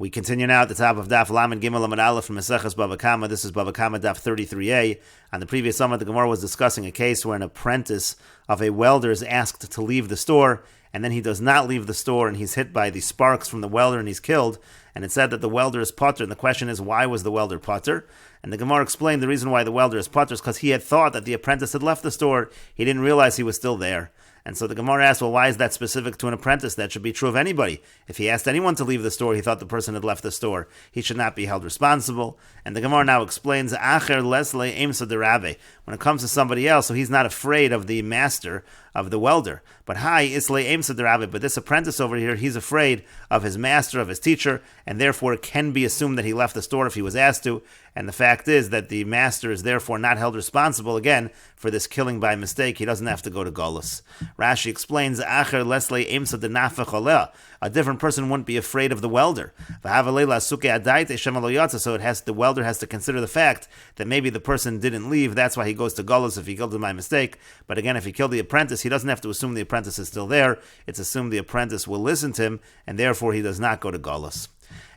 We continue now at the top of Daf Lamed Gimel Amud Aleph from Meseches Bava Kamma. This is Bava Kamma Daf 33a. On the previous summit, the Gemara was discussing a case where an apprentice of a welder is asked to leave the store, and then he does not leave the store, and he's hit by the sparks from the welder, and he's killed. And it said that the welder is potter, and the question is, why was the welder potter? And the Gemara explained the reason why the welder is potter is because he had thought that the apprentice had left the store. He didn't realize he was still there. And so the Gemara asked, well, why is that specific to an apprentice? That should be true of anybody. If he asked anyone to leave the store, he thought the person had left the store. He should not be held responsible. And the Gemara now explains, Acher lesle emsa derabe. When it comes to somebody else, so he's not afraid of the master, of the welder. But hi, isle emsa derabe. But this apprentice over here, he's afraid of his master, of his teacher, and therefore it can be assumed that he left the store if he was asked to. And the fact is that the master is therefore not held responsible, again, for this killing by mistake. He doesn't have to go to Golus. Rashi explains, Acher lesle emsa denafech oleh. A different person wouldn't be afraid of the welder. So the welder has to consider the fact that maybe the person didn't leave. That's why he goes to Golus if he killed him by mistake. But again, if he killed the apprentice, he doesn't have to assume the apprentice is still there. It's assumed the apprentice will listen to him, and therefore he does not go to Golus.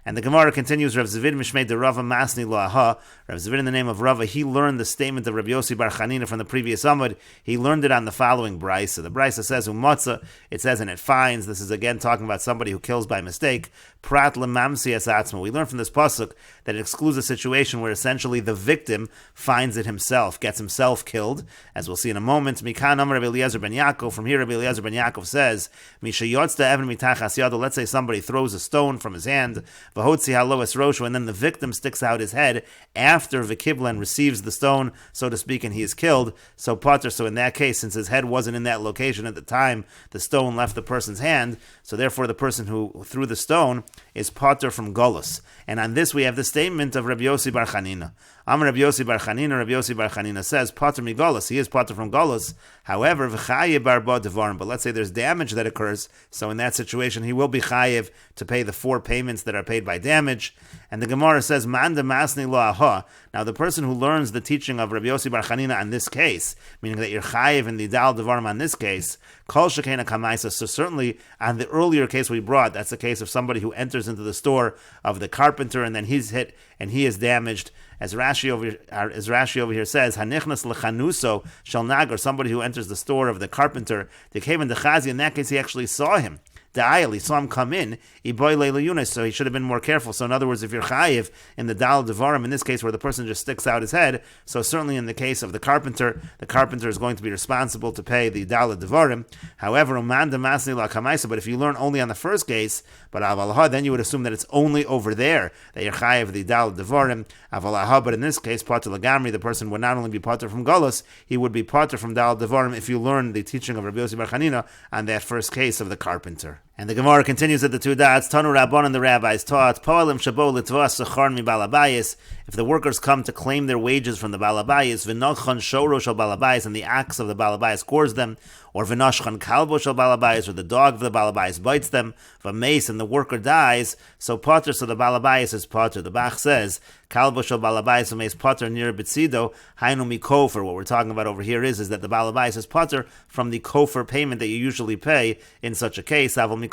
And the Gemara continues, Rav Zvid Mishmei de Rava Masni Lo'aha. Rav Zvid, in the name of Rava, he learned the statement of Rabbi Yossi Bar Chanina from the previous Amud. He learned it on the following brisa. The brisa says, Umatza, it says, and it finds, this is again talking about somebody who kills by mistake, Prat lemamsi es atzma. We learn from this pasuk that it excludes a situation where essentially the victim finds it himself, gets himself killed, as we'll see in a moment. Mikan Amar Rabbi Eliezer ben Yaakov, from here Rabbi Eliezer ben Yaakov says, Misha yotzta even mitachas yado, let's say somebody throws a stone from his hand, Vahotzi haloes roshu, and then the victim sticks out his head after Vikiblan receives the stone, so to speak, and he is killed. So Potter, so in that case, since his head wasn't in that location at the time the stone left the person's hand, so therefore the person who threw the stone is Potter from Golus. And on this we have the statement of Rabbi Yossi Bar Chanina. Amar Rabbi Yossi Bar Chanina says, Potter mi Golus, he is Potter from Golus. However, v'chayev barba devarim, but let's say there's damage that occurs, so in that situation he will be chayev to pay the 4 payments that are paid by damage. And the Gemara says, Manda masni lo'aha. Now the person who learns the teaching of Rabbi Yossi Bar Chanina on this case, meaning that you're chayev in the dal devarim on this case, kol shekena kamaisa. So certainly on the earlier case we brought, that's the case of somebody who enters into the store of the carpenter and then he's hit and he is damaged. As Rashi over here says, Hanichnas lechanuso shel nagar, somebody who enters the store of the carpenter, they came in the chazi, in that case he actually saw him. He saw him come in, so he should have been more careful. So in other words, if you're chayiv in the dal devarim, in this case where the person just sticks out his head, so certainly in the case of the carpenter is going to be responsible to pay the dal devarim. However, but if you learn only on the first case, but then you would assume that it's only over there that you're chayiv the dal devarim. But in this case, pater lagamri, the person would not only be pater from Golus, he would be pater from dal devarim if you learn the teaching of Rabbi Yossi Bar Chanina on that first case of the carpenter. And the Gemara continues at the 2 dots. Tanu Rabban, and the rabbis taught, Po'alim shabo litvas sechar mi balabayis. If the workers come to claim their wages from the balabayis, v'nochon shoro shel balabayis, and the axe of the balabayis cores them, or v'noshchan kalbo shel balabayis, or the dog of the balabayis bites them, v'meis, and the worker dies, so potter, so the balabayis is potter. The Bach says, kalbo shel balabayis v'meis potter near bitzido, hainu mi kofer. What we're talking about over here is that the balabayis is potter from the kofer payment that you usually pay in such a case. The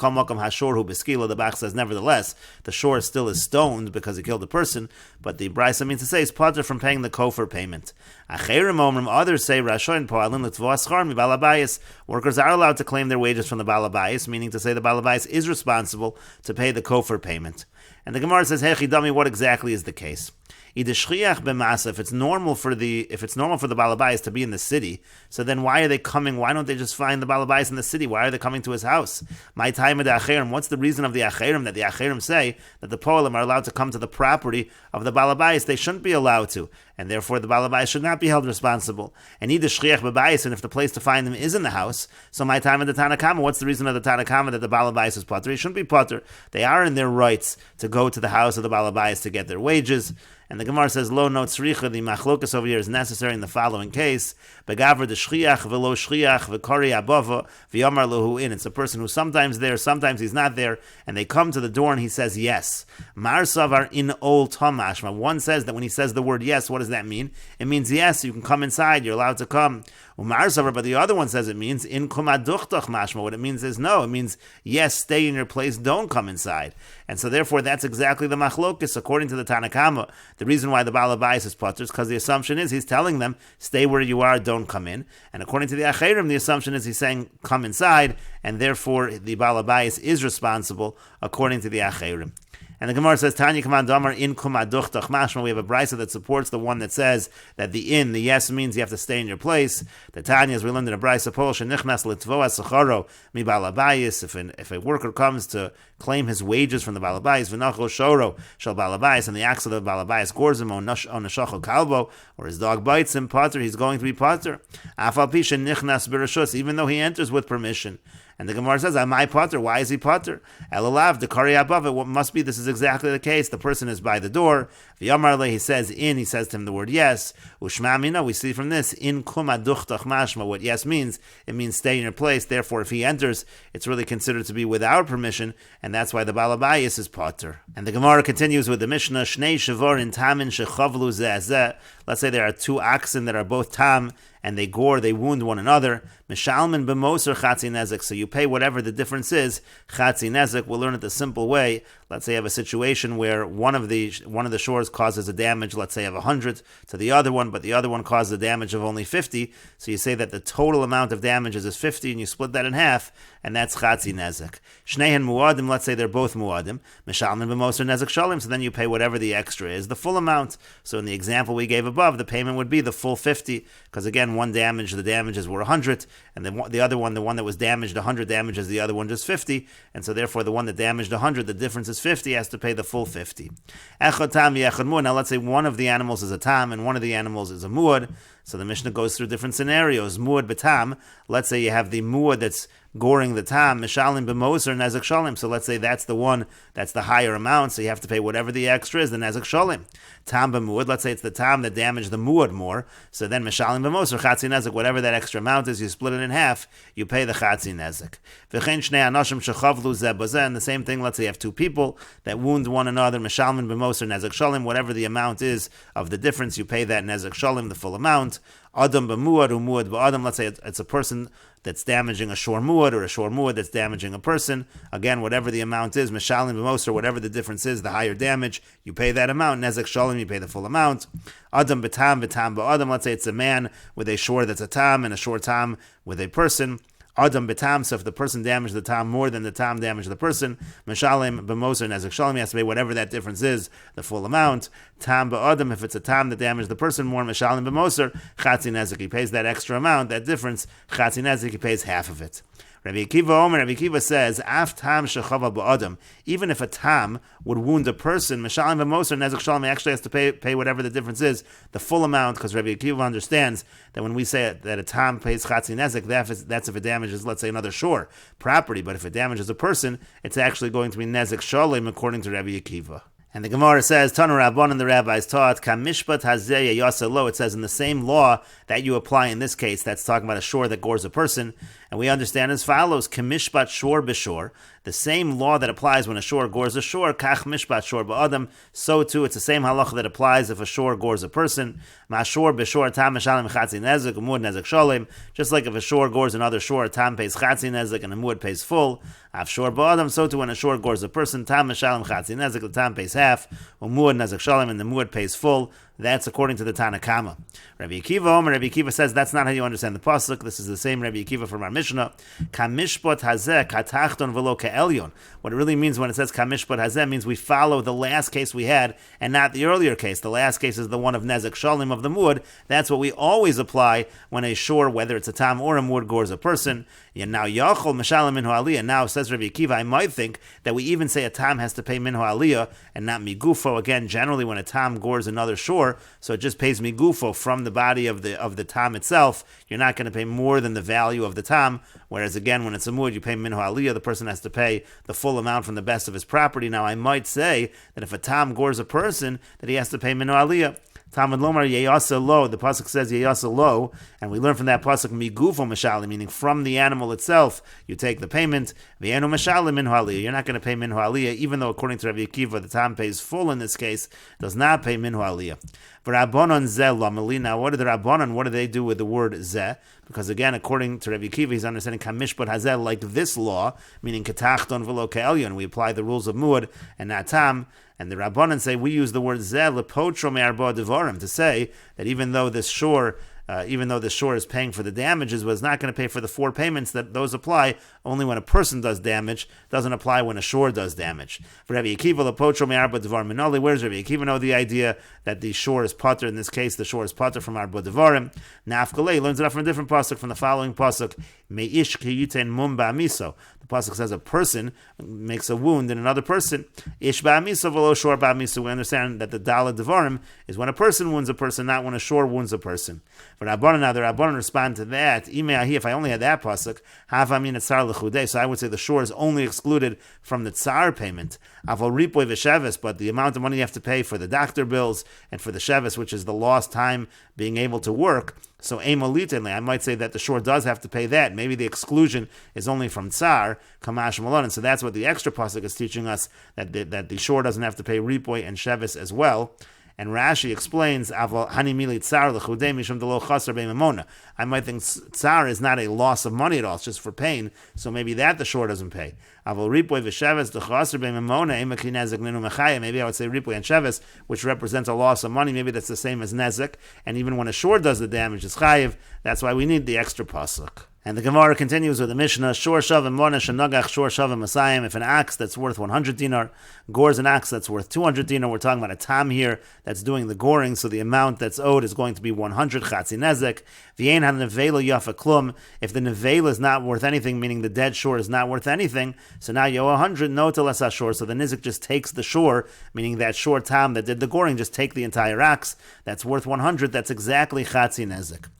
Bach says, nevertheless, the shore still is stoned because he killed a person, but the Brisa means to say is potter from paying the kofer payment. Others say, workers are allowed to claim their wages from the balabayis, meaning to say the balabayis is responsible to pay the kofer payment. And the Gemara says, Hechidami, what exactly is the case? If it's normal for the balabais to be in the city, so then why are they coming? Why don't they just find the balabais in the city? Why are they coming to his house? My time of the acherim. What's the reason of the acherim that the acherim say that the po'alim are allowed to come to the property of the balabais? They shouldn't be allowed to, and therefore the balabais should not be held responsible. And if the place to find them is in the house, so my time of the Tanna Kamma. What's the reason of the Tanna Kamma that the balabais is potter? He shouldn't be potter. They are in their rights to go to the house of the balabais to get their wages. And the Gemara says, Lo no tzricha, the machlokas over here is necessary in the following case. Begaver de shchiach velo shchiach v'kari abava v'yamar lohu in. It's a person who's sometimes there, sometimes he's not there, and they come to the door and he says yes. Mar savar in ol tamashma. One says that when he says the word yes, what does that mean? It means yes, you can come inside, you're allowed to come. But the other one says it means in kumaduchtach mashma. What it means is no. It means yes, stay in your place, don't come inside. And so therefore that's exactly the machlokes according to the Tana Kamma. The reason why the Baal Habayis is potter is because the assumption is he's telling them stay where you are, don't come in. And according to the Acherim, the assumption is he's saying come inside, and therefore the Baal Habayis is responsible according to the Acherim. And the Gemara says, Tanya Kamma Daf in kumaduchtach mashma. We have a brisa that supports the one that says that the yes means you have to stay in your place. The Tanya, as we learned in a brisa, Pol shenichnas litvoas sacharo mi Baal Habayis. If a worker comes to claim his wages from the Baal Habayis, v'nachol shoro shel Baal Habayis, and the axe of the Baal Habayis gores him on neshachol kalbo, or his dog bites him, potter, he's going to be potter. Afal pi shenichnas b'rashus, even though he enters with permission. And the Gemara says, "Am I potter? Why is he potter?" Elalav the kari above it. What must be? This is exactly the case. The person is by the door. V'yamarle, he says in. He says to him the word yes. Ushmamina. We see from this in kumaduchtach mashma. What yes means? It means stay in your place. Therefore, if he enters, it's really considered to be without permission, and that's why the Baal Habayis is potter. And the Gemara continues with the Mishnah: Shnei shavorin tamin shechavlu zeh. Let's say there are two oxen that are both tam, and they wound one another. Mishalmin b'moser chatzi nezek. So you pay whatever the difference is. Chatzi nezek. We'll learn it the simple way. Let's say you have a situation where one of the shores causes a damage, let's say of 100 to the other one, but the other one causes a damage of only 50. So you say that the total amount of damages is 50, and you split that in half, and that's chatzi nezek. Shneihen muadim. Let's say they're both muadim. Mishalmin b'moser nezek shalim. So then you pay whatever the extra is, the full amount. So in the example we gave above, the payment would be the full 50, because again, the damages were 100, and the other one, the one that was damaged 100 damages the other one just 50, and so therefore the one that damaged 100, the difference is 50, has to pay the full 50. Echad tam v'echad muad. Now let's say one of the animals is a tam and one of the animals is a muad. So the Mishnah goes through different scenarios. Muad b'tam. Let's say you have the muad that's goring the tam, mishalim b'moser nezek shalim. So let's say that's the one that's the higher amount, so you have to pay whatever the extra is, the nezek shalim. Tam b'muad. Let's say it's the tam that damaged the muad more. So then mishalim b'moser chatzi nezek. Whatever that extra amount is, you split it in half. You pay the chatzi nezek. V'chein shnei anashim shechavlu zeh b'zeh. And the same thing. Let's say you have two people that wound one another. Mishalim b'moser nezek shalim. Whatever the amount is of the difference, you pay that nezek shalim, the full amount. Adam b'muad umuad b'adam. Let's say it's a person that's damaging a shor muad, or a shor muad that's damaging a person. Again, whatever the amount is, mishalim b'moser, whatever the difference is, the higher damage, you pay that amount. Nezek shalim, you pay the full amount. Adam b'tam b'adam. Let's say it's a man with a shor that's a tam and a shor tam with a person. Adam b'tam, so if the person damaged the tam more than the tam damaged the person, mishalim b'moser nezek shalim, he has to pay whatever that difference is, the full amount. Tam b'adam, if it's a tam that damaged the person more, mishalim b'moser, chatzi nezek, he pays that extra amount, that difference, chatzi nezek, he pays half of it. Rabbi Akiva says, Af tam shechava ba'adam, even if a tam would wound a person, mishalim b'moser nezek shalim, he actually has to pay whatever the difference is, the full amount, because Rabbi Akiva understands that when we say that a tam pays chatzi nezek, that's if it damages, let's say, another shore property, but if it damages a person, it's actually going to be nezek shalim, according to Rabbi Akiva. And the Gemara says, Tanu Rabban, and the rabbis taught, Kamishpat hazeh yasalo. It says in the same law that you apply in this case, that's talking about a shore that gores a person. And we understand as follows, Kamishpat shor b'shor. The same law that applies when a shor gores a shor, Kach mishpat shor ba'adam. So too, it's the same halacha that applies if a shor gores a person. Mashor b'shor tam mishalim chatzi nezek, umud nezek shalim. Just like if a shor gores another shor, tam pays chatzi nezek and a mud pays full. Av shor ba'adam. So too, when a shor gores a person, tam mishalim chatzi nezek, the tam pays half, umud nezek shalim, and the mud pays full. That's according to the Tana Kamma. Rabbi Akiva says that's not how you understand the pasuk. This is the same Rabbi Akiva from our Mishnah. Kamishpot hazeh katachton v'lo ke'elyon. What it really means when it says kamishpot hazeh means we follow the last case we had and not the earlier case. The last case is the one of nezek shalim of the mud. That's what we always apply when a shor, whether it's a tam or a mud, gores a person. Now yachol mishalim minhu aliyah. Now says Rabbi Akiva, I might think that we even say a tam has to pay minhu aliyah and not migufo. Again, generally when a tam gores another shor, so it just pays migufo from the body of the tam itself. You're not going to pay more than the value of the tam. Whereas again, when it's a mud, you pay minhu aliyah. The person has to pay the full amount from the best of his property. Now I might say that if a tam gores a person, that he has to pay minhu aliyah. Talmud Lomar Yeyasa Lo, the pasuk says Yeyasa Lo, and we learn from that pasuk Migufo Mashali, meaning from the animal itself, you take the payment. V'enu Mashali Minhu Aliyah, you're not going to pay Minhu Aliyah, even though according to Rabbi Akiva, the Tam pays full in this case, does not pay Minhu Aliyah. V'Rabbanon Zeh Lamali, now what do the Rabbanon, what do they do with the word Zeh? Because again, according to Rabbi Akiva, he's understanding Kamishpat Hazel like this law, meaning Ketachton V'lo Ke'elyon, we apply the rules of Muad and not Tam. And the Rabbanan say we use the word zeh lepotro me'arba devarim to say that even though this shore is paying for the damages, was not going to pay for the 4 payments, that those apply only when a person does damage, doesn't apply when a shore does damage. For Rabbi Akiva, lepotro me'arba devarim minoli, where's Rabbi Akiva know the idea that the shore is potter? In this case, the shore is potter from arba devarim. Nafkalei learns it out from a different pasuk, from the following pasuk, me'ish kiyiten mum ba'amiso. The pasuk says a person makes a wound in another person. Ish ba'amiso v'lo shor ba'amiso. We understand that the dala devarim is when a person wounds a person, not when a shore wounds a person. But Rabbanan, now the Rabbanan respond to that. If I only had that pasuk, havamin etzar l'chudei. So I would say the shore is only excluded from the tsar payment. Aval ripoy v'sheves, but the amount of money you have to pay for the doctor bills and for the sheves, which is the lost time being able to work. So emolitenly, I might say that the shore does have to pay that. Maybe the exclusion is only from tsar, kamash malon. And so that's what the extra pasuk is teaching us, that the shore doesn't have to pay ripoy and sheves as well. And Rashi explains, I might think tsar is not a loss of money at all, it's just for pain, so maybe that the shore doesn't pay. Maybe I would say ripoy and sheves, which represents a loss of money, maybe that's the same as nezek, and even when a shore does the damage, it's chayiv. That's why we need the extra pasuk. And the Gemara continues with the Mishnah, Shor Shavim Mona Shanagach Shor Shavim Masayim. If an ox that's worth 100 dinar gores an ox that's worth 200 dinar, we're talking about a tam here that's doing the goring, so the amount that's owed is going to be 100 Chatzi Nezek. V'yein ha-nevela yafa klum. If the nevela is not worth anything, meaning the dead shore is not worth anything, so now you owe 100 no telas shore. So the nizik just takes the shore, meaning that shore tam that did the goring, just take the entire ox that's worth 100. That's exactly Chatzi Nezek.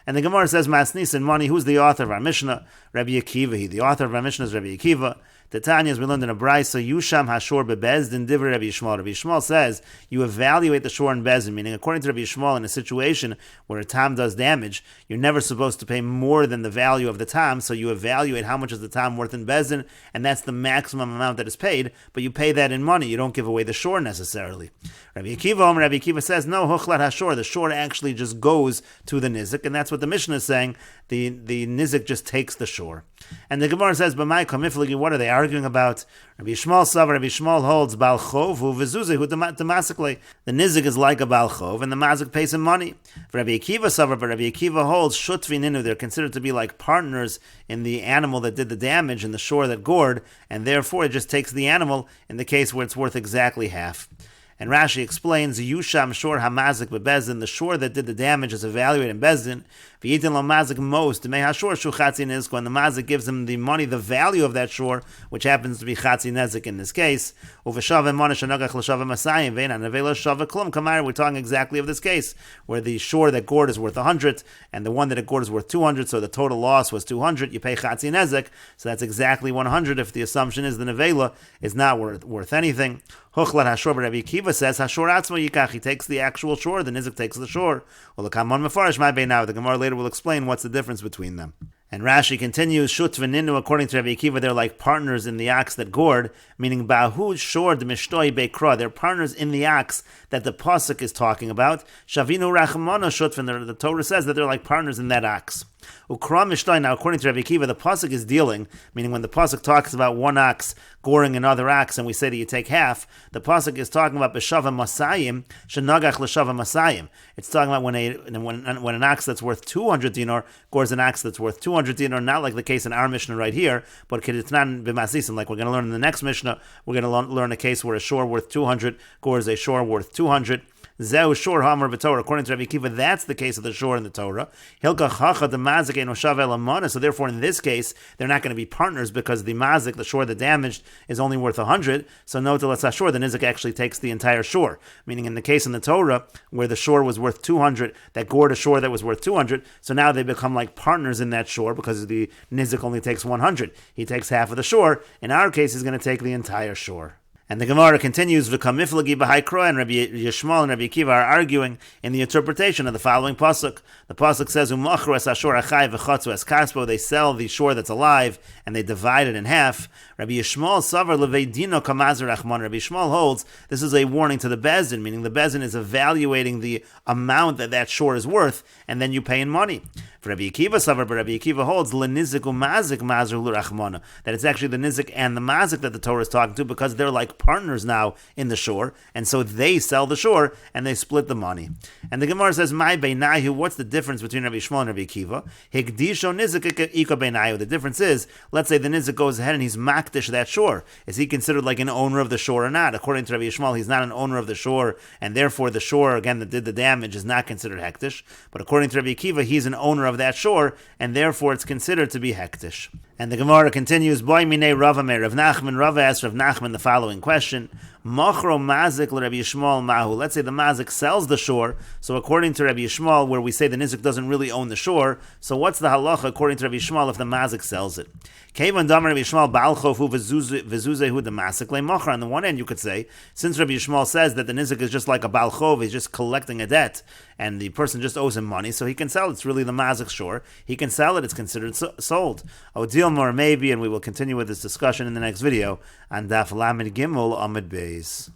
And the Gemara says, Masnis and money, who's the author of our Mishnah? Rabbi Akiva. The author of our Mishnah is Rabbi Akiva. The Tanya, as we learned in a Braisa, Yusham Hashor Bebezdin Divrei Rabbi Yishmael. Rabbi Yishmael says, you evaluate the shore in Bezdin, meaning according to Rabbi Yishmael, in a situation where a tam does damage, you're never supposed to pay more than the value of the tam, so you evaluate how much is the tam worth in Bezdin, and that's the maximum amount that is paid, but you pay that in money, you don't give away the shore necessarily. Rabbi Akiva says, no, Huchlat Hashor, the shore actually just goes to the Nizik, and that's what the Mishnah is saying, the Nizik just takes the shore. And the Gemara says, "B'may kamiflagi." What are they arguing about? Rabbi Yishmael savar. Rabbi Yishmael holds bal chov hu v'zuzeh hu demasikle. The nizik is like a bal chov, and the mazik pays him money. Rabbi Akiva savar, but Rabbi Akiva holds shutvi ninu. They're considered to be like partners in the animal that did the damage in the shore that gored, and therefore it just takes the animal in the case where it's worth exactly half. And Rashi explains, Yusham shor hamazik bebezdin, the shore that did the damage is evaluated in Bezdin. V'yitin lo mazik most, mei hashor shu chatzi nezek, and the mazik gives him the money, the value of that shore, which happens to be chatzi nezek in this case. Uv'shaveh mona shenogach l'shaveh masayim, ve'in hanaveh l'shaveh klum kamar. We're talking exactly of this case, where the shore that gored is worth 100, and the one that it gored is worth 200, so the total loss was 200, you pay chatzi nezek, so that's exactly 100 if the assumption is the nevela is not worth anything. Huchlat hashor, but Rabbi Akiva says, hashor atzmo yikach, he takes the actual shore, the nizik takes the shore. Well, the kamon mefarish my bay now, the Gemara later will explain what's the difference between them. And Rashi continues, Shut v'ninu, according to Rabbi Akiva, they're like partners in the ox that gored, meaning Bahu shor d'mishtoi beikra, they're partners in the ox that the pasuk is talking about. Shavinu rachmana shutvan, the Torah says that they're like partners in that ox. Ukra mishtoi, now according to Rabbi Akiva, the pasuk is dealing, meaning when the pasuk talks about one ox goring another ox, and we say that you take half, the pasuk is talking about b'shava masayim, shenagach l'shava masayim. It's talking about when an ox that's worth 200 dinar gores an ox that's worth 200 dinar, not like the case in our Mishnah right here, but keditnan b'masisim, like we're going to learn in the next Mishnah, we're going to learn a case where a shore worth 200 gores a shore worth 200. Zeu shor hamar b'Torah. According to Rabbi Akiva, that's the case of the shore in the Torah. Hilka chacha the mazik eno shav elamana. So therefore, in this case, they're not going to be partners because the mazik, the shore that damaged, is only worth 100. So no telas shore, the nizik actually takes the entire shore. Meaning, in the case in the Torah where the shore was worth 200, that gored a shore that was worth 200. So now they become like partners in that shore because the nizik only takes 100. He takes half of the shore. In our case, he's going to take the entire shore. And the Gemara continues, V'kamiflagi b'hai kroa, and Rabbi Yishmael and Rabbi Akiva are arguing in the interpretation of the following pasuk. The pasuk says, Umachru es ashor achai v'chatzu es kaspo, they sell the shore that's alive, and they divide it in half. Rabbi Yishmael savar levei dino kamazir achmon. Rabbi Yishmael holds this is a warning to the Bezdin, meaning the Bezdin is evaluating the amount that that shore is worth, and then you pay in money. For Rabbi Akiva savar, but Rabbi Akiva holds l'nizik u'mazik mazir l'rachmona, that it's actually the nizik and the mazik that the Torah is talking to, because they're like partners now in the shore, and so they sell the shore and they split the money. And the Gemara says, "My beinayu," what's the difference between Rabbi Yishmael and Rabbi Akiva? Hikdisho nizik ika beinayu. The difference is, let's say the nizik goes ahead and he's makdish that shore. Is he considered like an owner of the shore or not? According to Rabbi Yishmael, he's not an owner of the shore, and therefore the shore again that did the damage is not considered hektish. But according to Rabbi Akiva, he's an owner of that shore, and therefore it's considered to be hektish. And the Gemara continues, Boy minei Rava me Rav Nachman. Rava asked Rav Nachman the following question: Machro mazik l'Rabbi Yishmael mahu. Let's say the mazik sells the shore. So according to Rabbi Yishmael, where we say the nizik doesn't really own the shore, so what's the halacha according to Rabbi Yishmael if the mazik sells it? Kevan damar Rabbi Yishmael ba'al chofu v'zuzehu the masik le'machar. On the one hand, you could say, since Rabbi Yishmael says that the nizik is just like a ba'al chov, he's just collecting a debt, and the person just owes him money, so he can sell it. It's really the mazik shore. He can sell it. It's considered sold. Odil more maybe, and we will continue with this discussion in the next video on Daf Lamed Gimel Amid Beis.